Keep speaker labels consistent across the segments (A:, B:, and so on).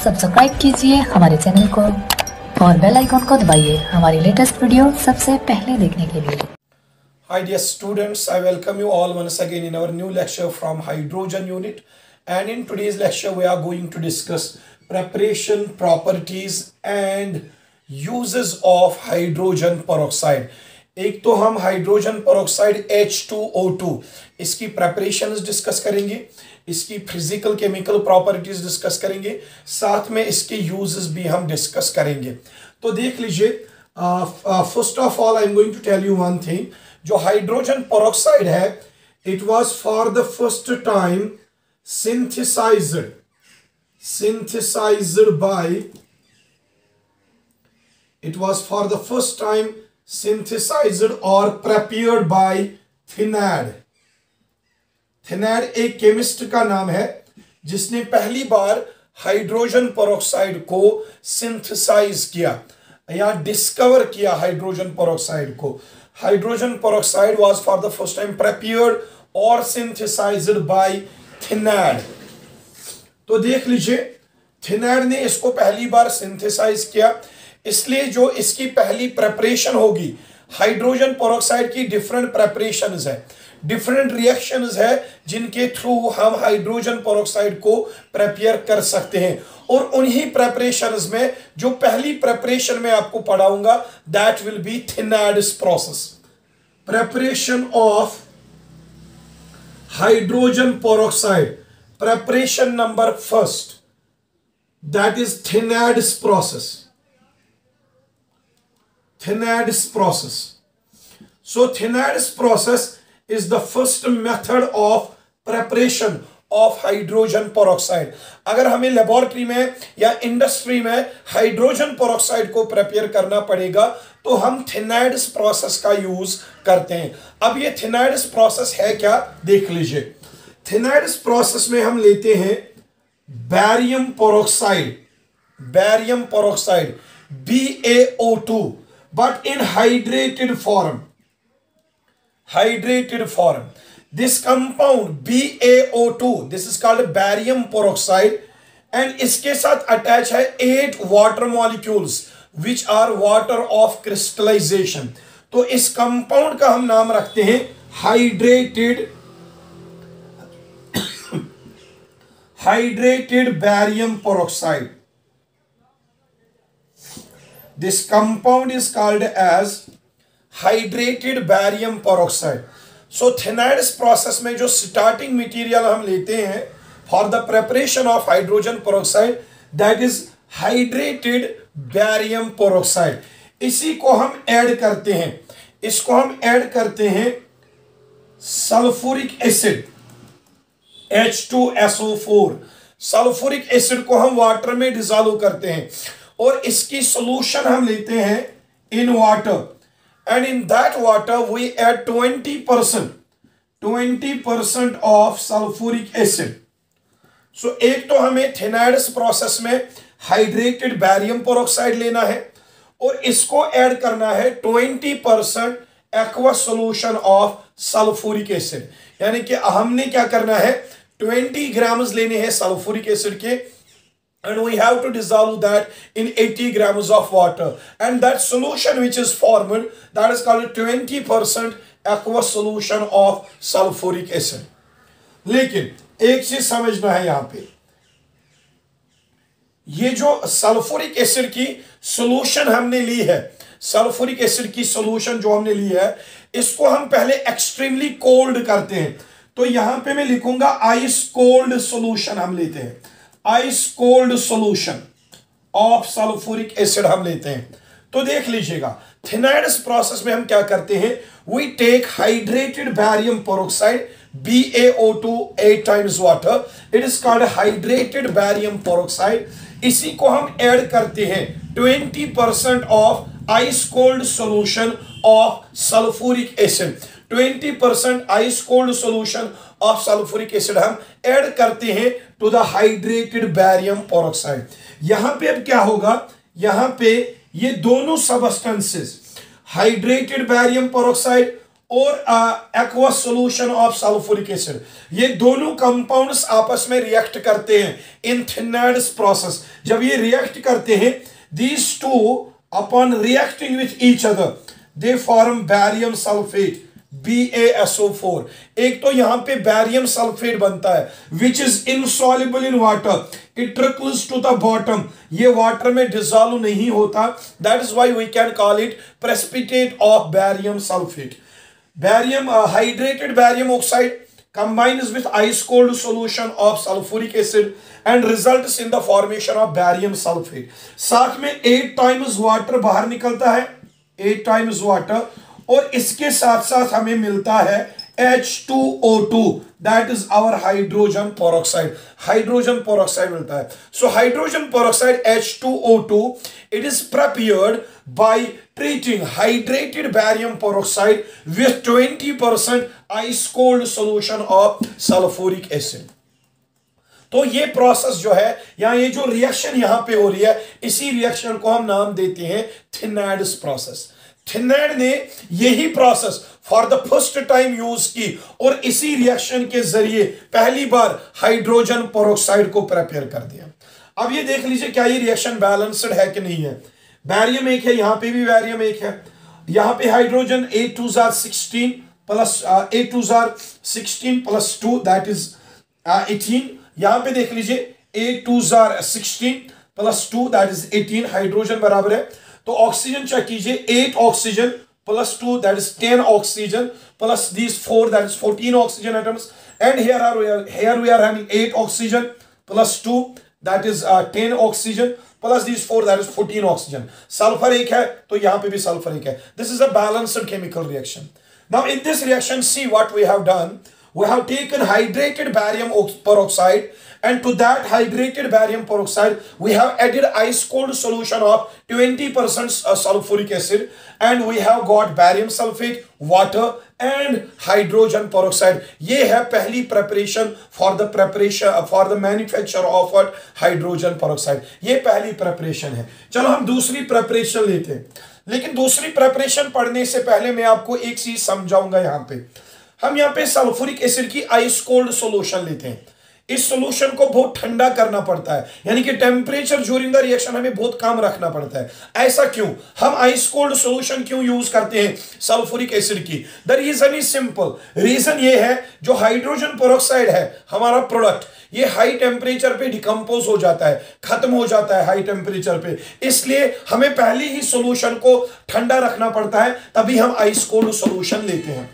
A: Subscribe कीजिए हमारे channel को और बेल आइकॉन को दबाइए हमारी लेटेस्ट वीडियो सबसे पहले देखने के लिए।
B: Hi dear students, I welcome you all once again in our new lecture from hydrogen unit, and in today's lecture we are going to discuss preparation, properties and uses of hydrogen peroxide. एक तो हम hydrogen peroxide H2O2 इसकी preparations discuss करेंगे, इसकी physical chemical properties discuss करेंगे, साथ में इसके यूजेस भी हम डिस्कस करेंगे। तो देख लीजिए, first of all I am going to tell you one thing. जो हाइड्रोजन पेरोक्साइड है, it was for the first time synthesized or prepared by Thenard। थेनाड एक केमिस्ट का नाम है जिसने पहली बार हाइड्रोजन पेरोक्साइड को सिंथेसाइज किया या डिस्कवर किया। हाइड्रोजन पेरोक्साइड को, hydrogen peroxide was for the first time prepared और सिंथेसाइज्ड बाय थेनाड। तो देख लीजिए, थेनाड ने इसको पहली बार सिंथेसाइज किया, इसलिए जो इसकी पहली प्रेपरेशन होगी, हाइड्रोजन पेरोक्साइड की डिफरेंट प्रेपरेशंस है, डिफरेंट रिएक्शंस है जिनके थ्रू हम हाइड्रोजन पेरोक्साइड को प्रिपेयर कर सकते हैं। और उन्हीं प्रेपरेशंस में जो पहली प्रेपरेशन में आपको पढ़ाऊंगा, that will be Thenard's process. Preparation of hydrogen peroxide, preparation number first, that is Thenard's process. Thenard's process. So Thenard's process is the first method of preparation of hydrogen peroxide। अगर हमें laboratory में या industry में hydrogen peroxide को prepare करना पड़ेगा तो हम थेनाड्स प्रोसेस का यूज करते हैं। अब ये थेनाड्स प्रोसेस है क्या, देख लीजिए। थेनाड्स प्रोसेस में हम लेते हैं barium peroxide, BaO2, but in hydrated form। This compound BaO2, this is called barium peroxide, and इसके साथ अटैच है 8 water molecules which are water of crystallization। तो इस कंपाउंड का हम नाम रखते हैं hydrated barium peroxide. This compound is called as hydrated barium peroxide। So Thenard's process में जो starting material हम लेते हैं for the preparation of hydrogen peroxide, that is hydrated barium peroxide। इसी को हम ऐड करते हैं, इसको हम ऐड करते हैं sulphuric acid H2SO4। Sulphuric acid को हम वाटर में डिसॉल्व करते हैं और इसकी सॉल्यूशन हम लेते हैं in water, and in that water we add 20% of sulphuric acid. So एक तो हमें थेनाड्स प्रोसेस में हाइड्रेटेड बैरियम पेरोक्साइड लेना है और इसको ऐड करना है 20% aqueous solution of sulphuric acid. यानी कि हमने क्या करना है, 20 ग्राम्स लेने हैं सल्फ्यूरिक एसिड के, and we have to dissolve that in 80 grams of water, and that solution which is formed, that is called 20% aqueous solution of sulfuric acid। लेकिन एक चीज समझना है यहां पे, ये जो सल्फ्यूरिक एसिड की सॉल्यूशन हमने ली है, सल्फ्यूरिक एसिड की सॉल्यूशन जो हमने ली है, इसको हम पहले एक्सट्रीमली कोल्ड करते हैं। तो यहां पे मैं लिखूंगा आइस कोल्ड सॉल्यूशन हम लेते हैं, ice cold solution of sulphuric acid हम लेते हैं। तो देख लीजिएगा, थेनाड्स प्रोसेस में हम क्या करते हैं, we take hydrated barium peroxide BaO2 8 times water, it is called hydrated barium peroxide. इसी को हम ऐड करते हैं 20% of ice cold solution of sulphuric acid. 20% ice cold solution of sulphuric acid हम ऐड करते हैं to the hydrated barium peroxide. यहां पे अब क्या होगा, यहां पे ये दोनों सबस्टेंसेस, हाइड्रेटेड बैरियम पेरोक्साइड और aqueous solution of sulphuric acid, ये दोनों कंपाउंड्स आपस में रिएक्ट करते हैं इन थिनैड्स प्रोसेस। जब ये रिएक्ट करते हैं, these two upon reacting with each other they form barium sulfate BaSO4। एक तो यहां पे बैरियम सल्फेट बनता है which is insoluble in water, it trickles to the bottom, ये वाटर में डिसॉल्व नहीं होता, that is why we can call it precipitate of barium sulfate। Barium hydrated barium oxide combines with ice cold solution of sulfuric acid and results in the formation of barium sulfate। साथ में 8 times water बाहर निकलता है, 8 times water, और इसके साथ साथ हमें मिलता है H2O2, that is our hydrogen peroxide, hydrogen peroxide मिलता है। So hydrogen peroxide H2O2, it is prepared by treating hydrated barium peroxide with 20% ice cold solution of sulfuric acid। तो ये प्रोसेस जो है, या ये जो रिएक्शन यहां पे हो रही है, इसी रिएक्शन को हम नाम देते हैं थिनैड्स प्रोसेस। थिनैड ने यही process for the first time use की और इसी रिएक्शन के जरिए पहली बार हाइड्रोजन पेरोक्साइड को प्रिपेयर कर दिया। अब ये देख लीजिए क्या ये रिएक्शन बैलेंस्ड है कि नहीं है। बैरियम एक है, यहां पे भी बैरियम एक है, यहां पे hydrogen 8 plus 8 plus 2 that is 18। यहां पे देख लीजिए 8 प्लस 2 दैट इज 18, हाइड्रोजन बराबर है। तो ऑक्सीजन चेक कीजिए, 8 oxygen plus 2 that is 10 oxygen plus these 4 that is 14 oxygen atoms, and here we are having 8 oxygen plus 2 that is 10 oxygen plus these 4 that is 14 oxygen. Sulphur एक है तो यहां पे भी सल्फर एक है। This is a balanced chemical reaction. Now in this reaction see what we have done, we have taken hydrated barium peroxide, and to that hydrated barium peroxide we have added ice cold solution of 20% sulfuric acid, and we have got barium sulfate, water and hydrogen peroxide। ये है पहली preparation for the manufacture of what hydrogen peroxide। ये पहली preparation है। चलो हम दूसरी preparation लेते हैं, लेकिन दूसरी preparation पढ़ने से पहले मैं आपको एक चीज समझाऊंगा। यहां पे हम यहां पे सल्फ्यूरिक एसिड की आइस कोल्ड सॉल्यूशन लेते हैं। इस सॉल्यूशन को बहुत ठंडा करना पड़ता है, यानी कि टेम्परेचर ड्यूरिंग द रिएक्शन हमें बहुत कम रखना पड़ता है। ऐसा क्यों? हम आइस कोल्ड सॉल्यूशन क्यों यूज करते हैं सल्फ्यूरिक एसिड की? The reason is simple. Reason ये है, जो हाइड्रोजन पेरोक्साइड है हमारा प्रोडक्ट, ये हाई टेम्परेचर पे डिकम्पोज हो जाता है, खत्म हो जाता है हाई टेम्परेचर पे, इसलिए हमें पहले ही सॉल्यूशन को ठंडा रखना पड़ता है, तभी हम आइस कोल्ड सॉल्यूशन लेते हैं।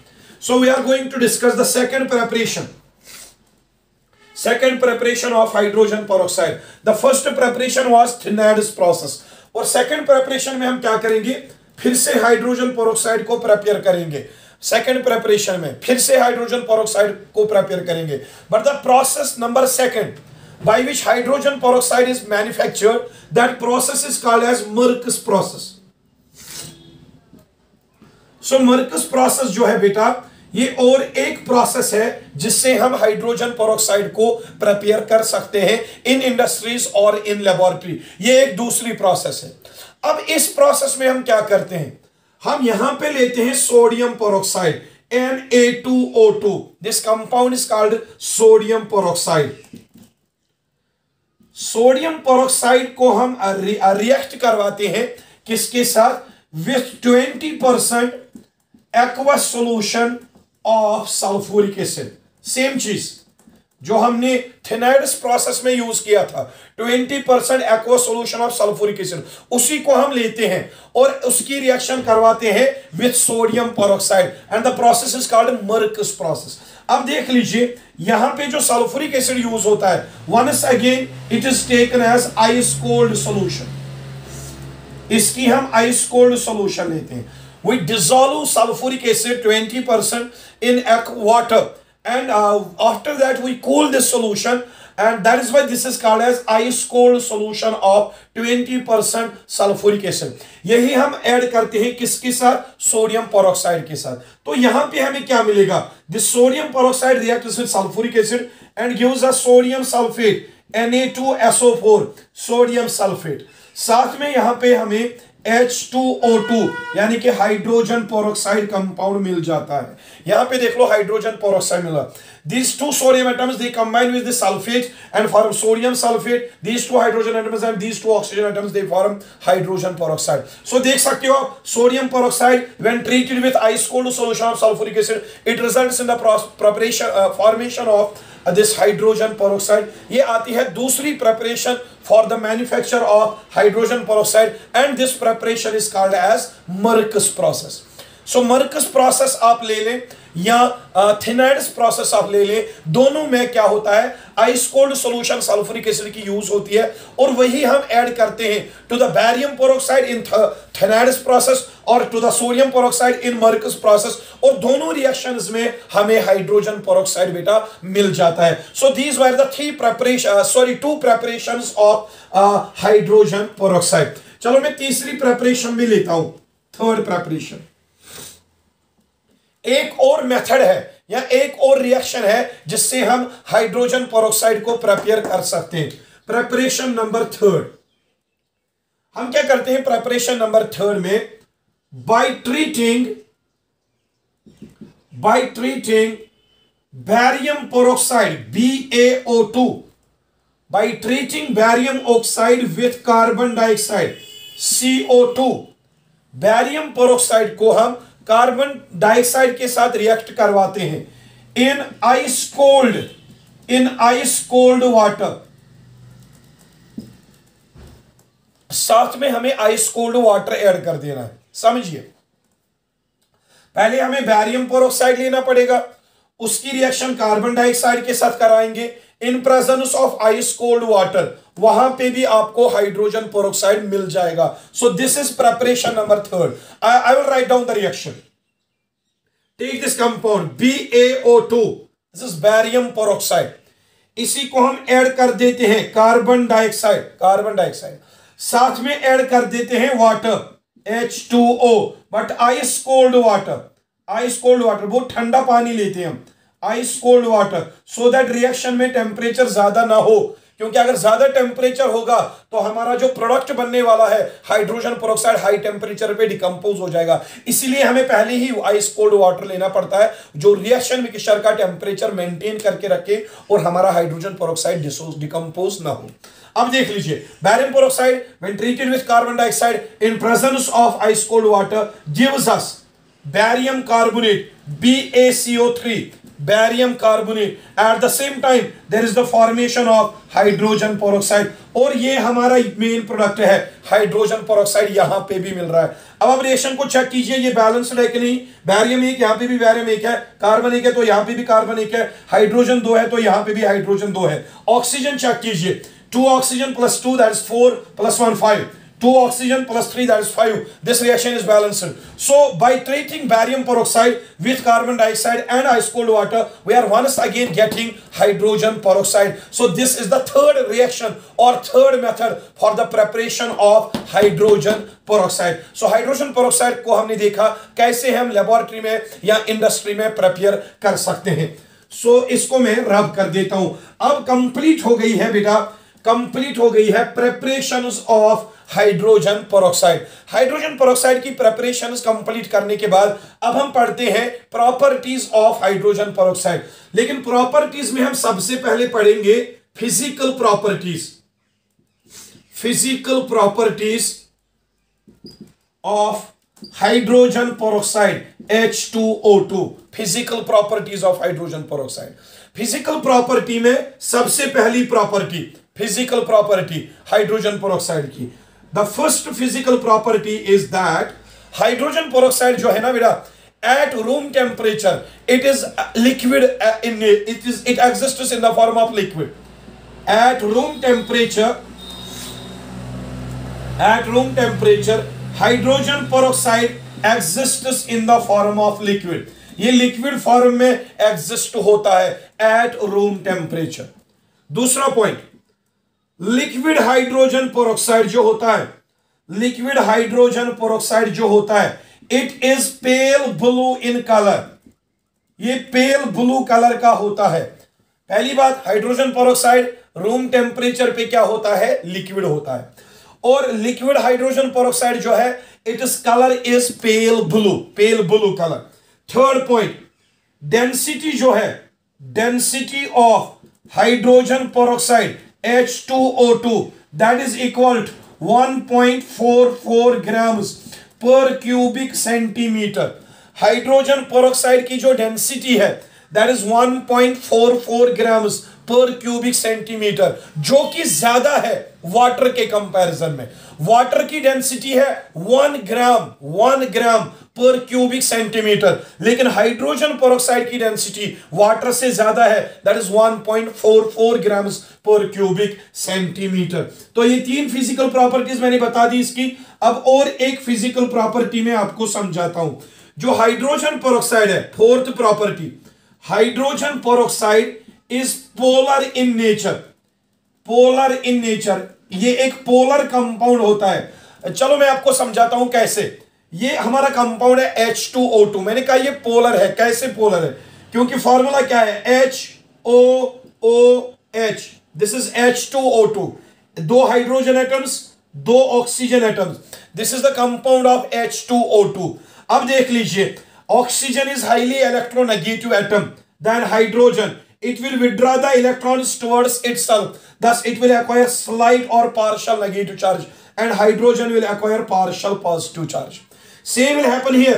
B: So we are going to discuss the second preparation of hydrogen peroxide. The first preparation was Thénard's process, और second preparation में हम क्या करेंगे, फिर से हाइड्रोजन पेरोक्साइड को प्रिपेयर करेंगे। सेकेंड प्रिपरेशन में फिर से हाइड्रोजन पेरोक्साइड को प्रिपेयर करेंगे, but the process number second by which hydrogen peroxide is manufactured, that process is called as Merck's process। So मर्कस process जो है बेटा, ये और एक प्रोसेस है जिससे हम हाइड्रोजन पेरोक्साइड को प्रिपेयर कर सकते हैं इन इंडस्ट्रीज और इन लेबोरेटरी। ये एक दूसरी प्रोसेस है। अब इस प्रोसेस में हम क्या करते हैं, हम यहां पे लेते हैं sodium peroxide Na2O2। This compound is called sodium peroxide. Sodium peroxide को हम रिएक्ट करवाते हैं किसके साथ, with 20% aqueous solution of sulfuric acid। Same चीज जो हमने थिनैड्स प्रोसेस में यूज किया था, 20% aqueous solution of sulfuric acid, उसी को हम लेते हैं और उसकी रिएक्शन करवाते हैं with sodium peroxide, and the process is called Merck's process। अब देख लीजिए यहां पे जो सल्फ्यूरिक एसिड यूज होता है, once again it is taken as ice cold solution। इसकी हम आइस कोल्ड सॉल्यूशन लेते हैं। We dissolve sulfuric acid 20% in water, and after that we cool this solution, and that is why this is called as ice cold solution of 20% sulfuric acid। यही हम add करते हैं किसके साथ, sodium peroxide के साथ। तो यहां पे हमें क्या मिलेगा, this sodium peroxide reacts with sulfuric acid and gives us sodium sulfate Na2SO4, sodium sulphate. साथ में यहां पे हमें H2O2 यानी कि हाइड्रोजन पेरोक्साइड कंपाउंड मिल जाता है। यहां पे देख लो हाइड्रोजन पेरोक्साइड मिला। These two sodium atoms they combine with the sulfate and form sodium sulfate. These two hydrogen atoms and these two oxygen atoms they form hydrogen peroxide. So देख सकते हो आप sodium peroxide when treated with ice cold solution of sulfuric acid it results in the formation of this hydrogen peroxide. ये आती है दूसरी preparation for the manufacture of hydrogen peroxide and this preparation is called as Marcus process. So Marcus process आप ले लें या थिनाइड्स process आप ले लें, दोनों में क्या होता है ice cold solution sulphuric acid की यूज होती है और वही हम ऐड करते हैं to the barium peroxide in Thenard's process और to the sodium peroxide in Merck's process और दोनों रिएक्शंस में हमें हाइड्रोजन पेरोक्साइड बेटा मिल जाता है। So these were the two preparations of hydrogen peroxide. चलो मैं तीसरी प्रेपरेशन भी लेता हूं, थर्ड प्रेपरेशन। एक और मेथड है या एक और रिएक्शन है जिससे हम हाइड्रोजन पेरोक्साइड को प्रिपेयर कर सकते हैं। प्रेपरेशन नंबर थर्ड, हम क्या करते हैं प्रेपरेशन नंबर थर्ड में, by treating barium peroxide BaO2, by treating barium oxide with carbon dioxide CO2, barium peroxide को हम कार्बन डाइऑक्साइड के साथ रिएक्ट करवाते हैं इन आइस कोल्ड वाटर। साथ में हमें आइस कोल्ड वाटर ऐड कर देना है। समझिए, पहले हमें बैरियम पेरोक्साइड लेना पड़ेगा, उसकी रिएक्शन कार्बन डाइऑक्साइड के साथ कराएंगे in presence of ice cold water, वहां पे भी आपको हाइड्रोजन पेरोक्साइड मिल जाएगा। So this is preparation number third. I will write down the reaction. Take this compound BaO2, this is barium peroxide, इसी को हम ऐड कर देते हैं कार्बन डाइऑक्साइड, साथ में ऐड कर देते हैं water H2O, but ice cold water, बहुत ठंडा पानी लेते हैं हम, ice cold water, so that reaction में टेम्परेचर ज्यादा ना हो, क्योंकि अगर ज्यादा टेम्परेचर होगा तो हमारा जो प्रोडक्ट बनने वाला है हाइड्रोजन पेरोक्साइड हाई टेम्परेचर पे डिकम्पोज हो जाएगा। इसीलिए हमें पहले ही आइस कोल्ड वाटर लेना पड़ता है जो रिएक्शन मिक्सचर का टेम्परेचर मेंटेन करके रखे और हमारा हाइड्रोजन पेरोक्साइड डिकम्पोज ना हो। अब देख लीजिए, barium peroxide when treated with carbon dioxide in presence of ice cold water gives us barium carbonate BaCO3, barium carbonate. At the same time there is the formation of hydrogen peroxide, और ये हमारा main product है hydrogen peroxide, यहां पे भी मिल रहा है। अब आप रिएक्शन को चेक कीजिए, ये बैलेंस्ड है कि नहीं। बैरियम एक, यहां पे भी बैरियम एक है, कार्बन एक है तो यहां पे भी कार्बन एक है, हाइड्रोजन 2 है तो यहां पे भी हाइड्रोजन 2 है। ऑक्सीजन चेक कीजिए, 2 oxygen plus 2 that is 4 plus 1 5, 2 oxygen plus 3 that is 5. This reaction is balanced. So by treating barium peroxide with carbon dioxide and ice cold water, we are once again getting hydrogen peroxide. So this is the third reaction or third method for the preparation of hydrogen peroxide. So hydrogen peroxide को हमने देखा कैसे हम laboratory में या industry में prepare कर सकते हैं। So इसको मैं रब कर देता हूं। अब कंप्लीट हो गई है बेटा, कंप्लीट हो गई है preparations of hydrogen peroxide. Hydrogen peroxide की प्रेपरेशंस कंप्लीट करने के बाद अब हम पढ़ते हैं प्रॉपर्टीज ऑफ हाइड्रोजन पेरोक्साइड। लेकिन प्रॉपर्टीज में हम सबसे पहले पढ़ेंगे physical properties of hydrogen peroxide H2O2। Physical properties of hydrogen peroxide. Physical property में सबसे पहली property, physical property hydrogen peroxide की, the first physical property is that hydrogen peroxide जो है ना बेटा, at room temperature it is liquid, it exists in the form of liquid. At room temperature hydrogen peroxide exists in the form of liquid. ये liquid form में exist होता है at room temperature. दूसरा point, liquid hydrogen peroxide जो होता है, liquid hydrogen peroxide जो होता है, it is pale blue in colour, ये पेल ब्लू कलर का होता है। पहली बात, हाइड्रोजन पेरोक्साइड रूम टेम्परेचर पे क्या होता है, लिक्विड होता है। और लिक्विड हाइड्रोजन पेरोक्साइड जो है it is colour is pale blue colour. Third point, density जो है, density of hydrogen peroxide H2O2 that is equal to 1.44 grams per cubic centimetre. Hydrogen peroxide की जो डेंसिटी है that is 1.44 grams per cubic centimetre, जो कि ज्यादा है water के कंपैरिजन में। वाटर की डेंसिटी है 1 ग्राम पर क्यूबिक सेंटीमीटर, लेकिन हाइड्रोजन पेरोक्साइड की डेंसिटी वाटर से ज्यादा है, that is 1.44 grams per cubic centimetre. तो ये 3 फिजिकल प्रॉपर्टीज मैंने बता दी इसकी। अब और एक फिजिकल प्रॉपर्टी में आपको समझाता हूं। जो हाइड्रोजन पेरोक्साइड है, fourth property, hydrogen peroxide is polar in nature. ये एक पोलर कंपाउंड होता है। चलो मैं आपको समझाता हूं कैसे। ये हमारा कंपाउंड है H2O2। मैंने कहा ये पोलर है। कैसे पोलर है? क्योंकि फॉर्मूला क्या है, HOOH, this is H2O2, 2 hydrogen atoms, 2 oxygen atoms, this is the compound of H2O2। अब देख लीजिए, oxygen is highly electronegative atom than hydrogen, it will withdraw the electrons towards itself, thus it will acquire slight or partial negative charge, and hydrogen will acquire partial positive charge. Same will happen here.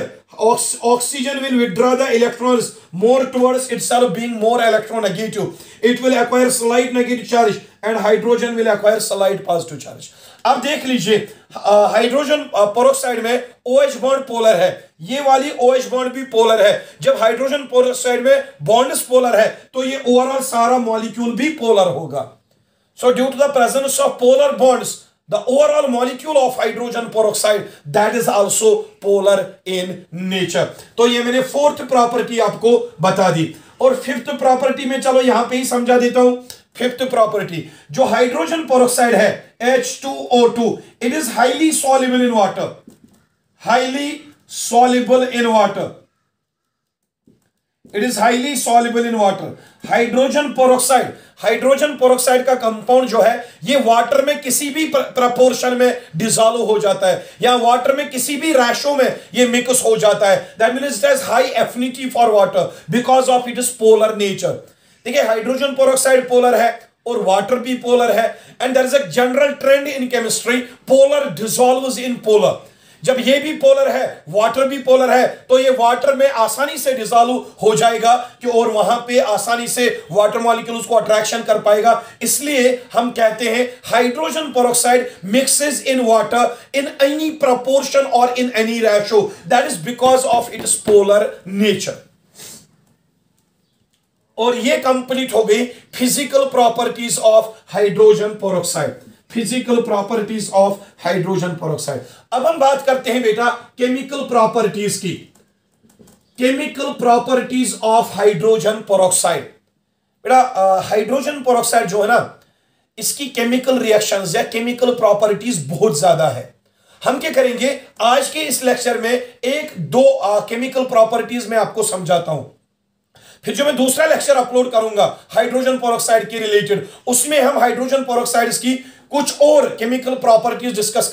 B: Oxygen will withdraw the electrons more towards itself, being more electronegative. It will acquire slight negative charge, and hydrogen will acquire slight positive charge. अब देख लीजिए, hydrogen peroxide में OH bond polar है, ये वाली OH bond भी polar है। जब हाइड्रोजन पेरोक्साइड में बॉन्ड्स पोलर है तो ये ओवरऑल सारा मॉलिक्यूल भी पोलर होगा। So due to the presence of polar bonds, the overall molecule of hydrogen peroxide that is also polar in nature। तो ये मैंने फोर्थ प्रॉपर्टी आपको बता दी। और फिफ्थ प्रॉपर्टी में चलो यहां पे ही समझा देता हूं। फिफ्थ प्रॉपर्टी, जो हाइड्रोजन पेरोक्साइड है H2O2, it is highly soluble in water, highly soluble in water, it is highly soluble in water। Hydrogen peroxide का कंपाउंड जो है ये वाटर में किसी भी प्रपोर्शन में डिसॉल्व हो जाता है, या वाटर में किसी भी रेशो में ये मिक्स हो जाता है। That means it has high affinity for water because of it is polar nature. देखिए, हाइड्रोजन पेरोक्साइड पोलर है और वाटर भी पोलर है, and there is a general trend in chemistry, polar dissolves in polar. जब ये भी polar है, water भी पोलर है, तो ये वाटर में आसानी से डिसॉल्व हो जाएगा कि और वहां पे आसानी से वाटर मॉलिक्यूल्स को अट्रैक्शन कर पाएगा। इसलिए हम कहते हैं hydrogen peroxide mixes in water in any proportion और in any ratio, that is because of its polar nature. और ये कंप्लीट हो गई physical properties of hydrogen peroxide, physical properties of hydrogen peroxide. अब हम बात करते हैं बेटा केमिकल प्रॉपर्टीज की। Chemical properties of hydrogen peroxide. बेटा हाइड्रोजन पेरोक्साइड जो है ना, इसकी केमिकल रिएक्शंस या केमिकल प्रॉपर्टीज बहुत ज्यादा है। हम क्या करेंगे आज के इस लेक्चर में, एक दो केमिकल प्रॉपर्टीज में आपको समझाता हूं, फिर जो मैं दूसरा लेक्चर अपलोड करूंगा हाइड्रोजन पेरोक्साइड के रिलेटेड, उसमें हम हाइड्रोजन पेरोक्साइड की कुछ और केमिकल प्रॉपर्टीज डिस्कस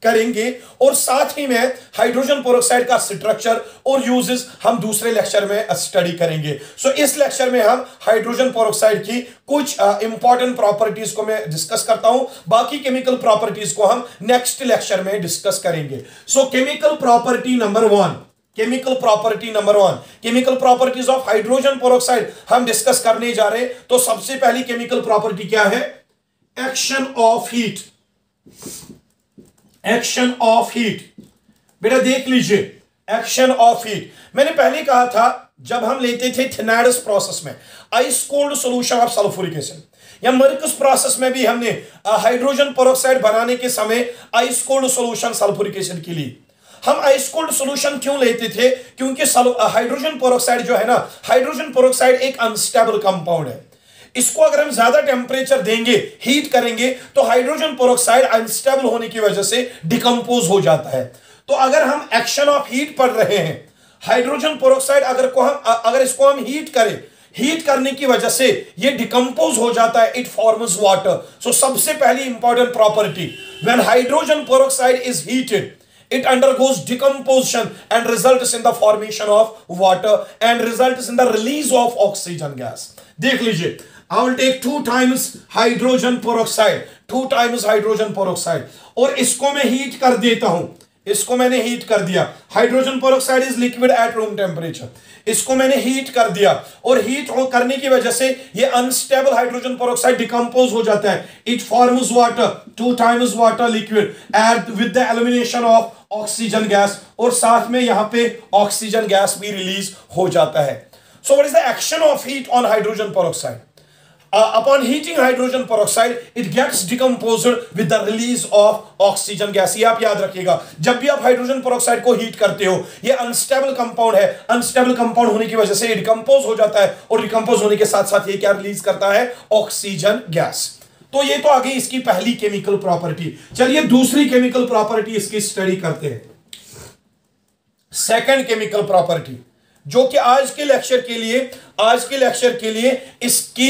B: करेंगे, और साथ ही में हाइड्रोजन पेरोक्साइड का स्ट्रक्चर और यूजेस हम दूसरे लेक्चर में स्टडी करेंगे। सो इस लेक्चर में हम हाइड्रोजन पेरोक्साइड की कुछ इंपॉर्टेंट प्रॉपर्टीज को मैं डिस्कस करता हूं, बाकी केमिकल प्रॉपर्टीज को हम नेक्स्ट लेक्चर में डिस्कस करेंगे। सो chemical property number 1, chemical properties of hydrogen peroxide हम डिस्कस करने जा रहे हैं। तो सबसे पहली केमिकल प्रॉपर्टी क्या है? Action of heat. Action of heat, बेटा देख लीजिए, एक्शन ऑफ हीट। मैंने पहले कहा था जब हम लेते थे थिनाइडस प्रोसेस में ice cold solution of sulphuric acid, या मर्कस प्रोसेस में भी हमने हाइड्रोजन पेरोक्साइड बनाने के समय ice cold solution sulphuric acid के लिए हम आइस कोल्ड सॉल्यूशन क्यों लेते थे? क्योंकि हाइड्रोजन पेरोक्साइड जो है ना, हाइड्रोजन पेरोक्साइड एक अनस्टेबल कंपाउंड है। इसको अगर हम ज्यादा टेम्परेचर देंगे, हीट करेंगे, तो हाइड्रोजन पेरोक्साइड अनस्टेबल होने की वजह से डिकम्पोज हो जाता है। तो अगर हम एक्शन ऑफ हीट पढ़ रहे हैं, हाइड्रोजन पेरोक्साइड अगर इसको हम हीट करें, हीट करने की वजह से ये डिकम्पोज हो जाता है, इट फॉर्म्स वाटर। सो सबसे पहली important property, when hydrogen peroxide is heated it undergoes decomposition and results in the formation of water and results in the release of oxygen gas। देख लीजिए, I will take 2 times hydrogen peroxide, 2 times hydrogen peroxide, और इसको मैं heat कर देता हूं, इसको मैंने हीट कर दिया। Hydrogen peroxide is liquid at room temperature, इसको मैंने हीट कर दिया और हीट करने की वजह से ये अनस्टेबल हाइड्रोजन पेरोक्साइड डिकम्पोज हो जाता है, it forms water, 2 times water liquid at with the elimination of oxygen gas, और साथ में यहां पे ऑक्सीजन गैस भी रिलीज हो जाता है। So what is the action of heat on hydrogen peroxide? Upon heating hydrogen peroxide, it gets decomposed with the release of oxygen gas। ये आप याद रखिएगा, जब भी आप हाइड्रोजन पेरोक्साइड को हीट करते हो, ये अनस्टेबल कंपाउंड है, अनस्टेबल कंपाउंड होने की वजह से ये डिकम्पोज हो जाता है, और डिकम्पोज होने के साथ साथ ये क्या रिलीज करता है? Oxygen gas. तो ये तो आ गई इसकी पहली केमिकल प्रॉपर्टी। चलिए दूसरी केमिकल प्रॉपर्टी इसकी स्टडी करते हैं। सेकेंड केमिकल प्रॉपर्टी, जो कि आज के लेक्चर के लिए इसकी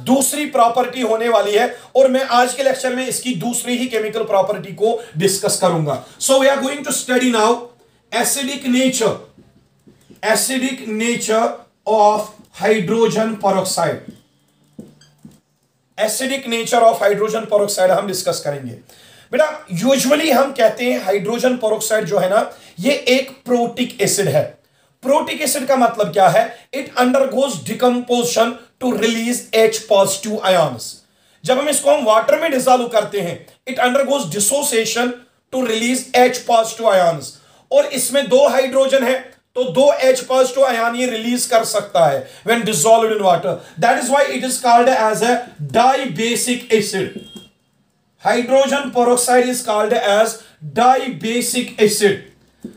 B: दूसरी प्रॉपर्टी होने वाली है, और मैं आज के लेक्चर में इसकी दूसरी ही केमिकल प्रॉपर्टी को डिस्कस करूंगा। So we are going to study now acidic nature of hydrogen peroxide. Acidic nature of hydrogen peroxide हम डिस्कस करेंगे। बेटा यूजुअली हम कहते हैं हाइड्रोजन पेरोक्साइड जो है ना, ये एक प्रोटिक एसिड है। प्रोटिक एसिड का मतलब क्या है? It undergoes decomposition to release H positive ions. जब हम वाटर में डिसॉल्व करते हैं, it undergoes dissociation to release H positive ions, और इसमें 2 हाइड्रोजन है, तो 2 H पॉजिटिव आयन ये रिलीज कर सकता है when dissolved in water. That is why it is called as a dibasic acid. Hydrogen peroxide is called as dibasic acid.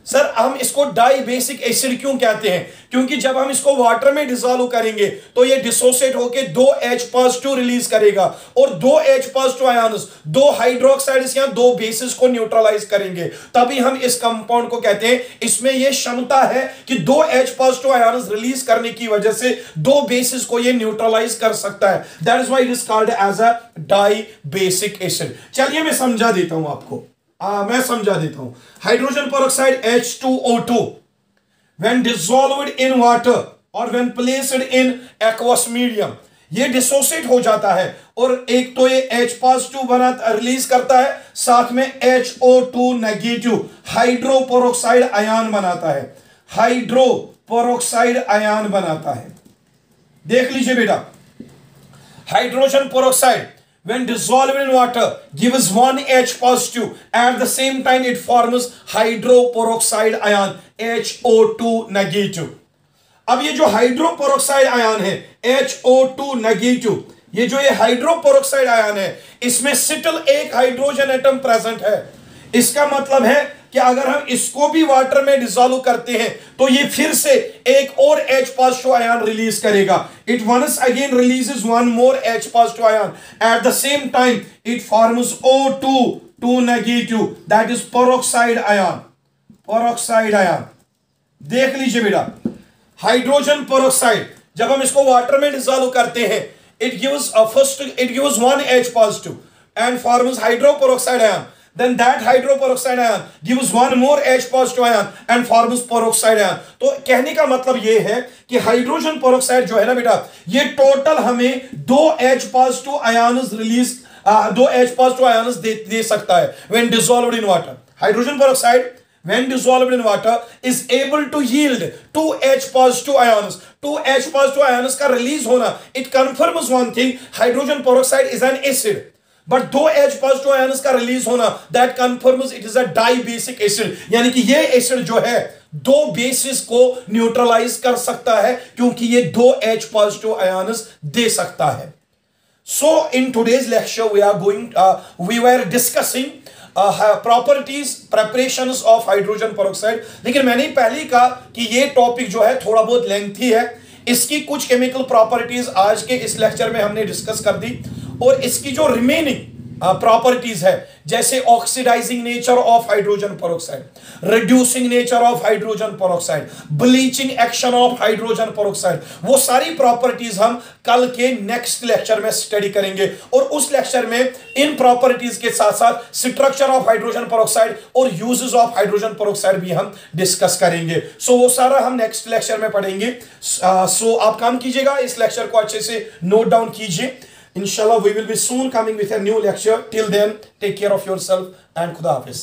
B: Sir हम इसको डाइबेसिक एसिड क्यों कहते हैं? क्योंकि जब हम इसको वाटर में डिसॉल्व करेंगे तो ये डिसोसिएट होके 2 H पॉजिटिव रिलीज करेगा, और 2 H पॉजिटिव आयन्स 2 हाइड्रोक्साइड्स या 2 बेसिस को न्यूट्रलाइज करेंगे, तभी हम इस कंपाउंड को कहते हैं, इसमें ये क्षमता है कि 2 H पॉजिटिव आयन्स रिलीज करने की वजह से 2 बेसिस को ये न्यूट्रलाइज कर सकता है। That is why it is called as a dibasic acid. चलिए मैं समझा देता हूं आपको, मैं समझा देता हूं। Hydrogen peroxide H2O2 when dissolved in water or when placed in aqueous medium, ये डिसोसिएट हो जाता है, और एक तो ये H पॉजिटिव बना रिलीज करता है, साथ में HO2 नेगेटिव हाइड्रोपेरोक्साइड आयन बनाता है, हाइड्रोपेरोक्साइड आयन बनाता है। देख लीजिए बेटा, hydrogen peroxide when dissolved in water gives 1 H positive, at the same time it forms hydroperoxide ion HO2 negative। अब ये जो हाइड्रोपेरोक्साइड आयन है HO2 नेगेटिव, ये जो ये हाइड्रोपेरोक्साइड आयन है, इसमें सिर्फ एक हाइड्रोजन एटम प्रेजेंट है। इसका मतलब है कि अगर हम इसको भी वाटर में डिसॉल्व करते हैं तो ये फिर से एक और H पॉजिटिव आयन रिलीज करेगा। It once again releases 1 more H positive ion, at the same time it forms O2 negative, that is peroxide ion, peroxide ion. देख लीजिए बेटा, हाइड्रोजन पेरोक्साइड जब हम इसको वाटर में डिसॉल्व करते हैं, it gives it gives 1 H positive and forms hydroperoxide ion, then that hydroperoxide ion gives 1 more H positive ion and forms peroxide ion। तो कहने का मतलब ये है कि हाइड्रोजन पेरोक्साइड जो है ना बेटा, ये टोटल हमें 2 H positive ions release 2 H positive ions दे सकता है when dissolved in water। Hydrogen peroxide when dissolved in water is able to yield 2 H positive ions। 2 H positive ions का रिलीज होना, it confirms one thing, hydrogen peroxide is an acid, but 2 H positive ions का release होना, that confirms it is a dibasic acid. यानी कि ये acid जो है 2 basis को न्यूट्रलाइज कर सकता है, क्योंकि ये 2 H पॉजिटिव आयन्स दे सकता है। So in today's lecture we were discussing properties preparations of hydrogen peroxide. लेकिन मैंने पहले ही कहा कि ये टॉपिक जो है थोड़ा बहुत लेंथी है, इसकी कुछ केमिकल प्रॉपर्टीज आज के इस लेक्चर में हमने डिस्कस कर दी, और इसकी जो रिमेनिंग प्रॉपर्टीज है, जैसे oxidising nature of hydrogen peroxide, reducing nature of hydrogen peroxide, bleaching action of hydrogen peroxide, वो सारी प्रॉपर्टीज हम कल के नेक्स्ट लेक्चर में स्टडी करेंगे। और उस लेक्चर में इन प्रॉपर्टीज के साथ साथ स्ट्रक्चर ऑफ हाइड्रोजन पेरोक्साइड और यूजेस ऑफ हाइड्रोजन पेरोक्साइड भी हम डिस्कस करेंगे। सो वो सारा हम नेक्स्ट लेक्चर में पढ़ेंगे। सो आप काम कीजिएगा, इस लेक्चर को अच्छे से नोट डाउन कीजिए। Inshallah, we will be soon coming with a new lecture. Till then, take care of yourself and Khuda Hafiz.